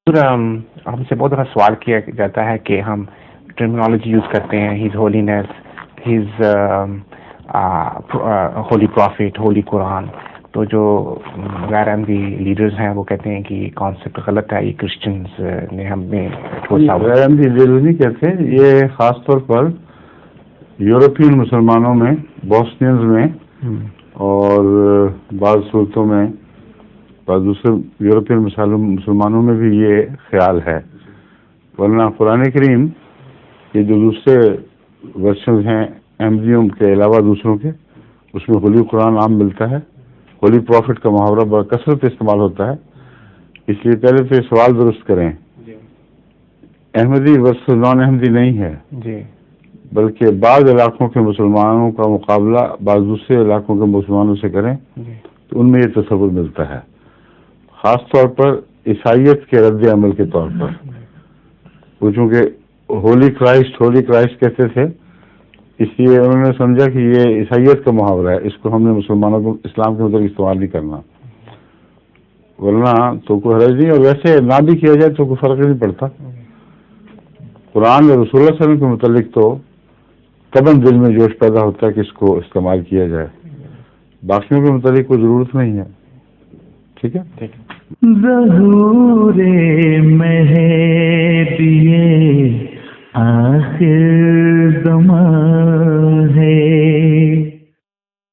ہم سے بہت دفعہ سوال کیا جاتا ہے کہ ہم ٹرمینالوجی یوز کرتے ہیں his holiness, his holy prophet, holy قرآن، تو جو غیر احمدی لیڈرز ہیں وہ کہتے ہیں کہ یہ کانسیپٹ غلط ہے، یہ کرسچنز نے ہمیں غیر احمدی لیڈرز نہیں کہتے، یہ خاص طور پر یورپین مسلمانوں میں، بوسنینز میں اور بعض صورتوں میں بعض دوسرے یورپین مسلمانوں میں بھی یہ خیال ہے، ورنہ قرآن کریم یہ جو دوسرے ورشنز ہیں احمدیوں کے علاوہ دوسروں کے، اس میں ہولی قرآن عام ملتا ہے، ہولی پروفٹ کا محاورہ بڑا کثرت استعمال ہوتا ہے، اس لیے پہلے تو یہ سوال درست کریں، احمدی ورسز نان احمدی نہیں ہے، بلکہ بعض علاقوں کے مسلمانوں کا مقابلہ بعض دوسرے علاقوں کے مسلمانوں سے کریں تو ان میں یہ تصور ملتا ہے، خاص طور پر عیسائیت کے رد عمل کے طور پر، وہ چونکہ ہولی کرائسٹ کہتے تھے، اس لیے انہوں نے سمجھا کہ یہ عیسائیت کا محاورہ ہے، اس کو ہم نے مسلمانوں کو اسلام کے مطابق استعمال نہیں کرنا، ورنہ تو کوئی حرج نہیں، اور ویسے نہ بھی کیا جائے تو کوئی فرق نہیں پڑتا، قرآن اور رسول اللہ صلی اللہ علیہ وسلم کے متعلق تو طبعاً دل میں جوش پیدا ہوتا ہے کہ اس کو استعمال کیا جائے، باقیوں کے متعلق کوئی ضرورت نہیں ہے، ٹھیک ہے؟ ظہور مہدی آخر زمان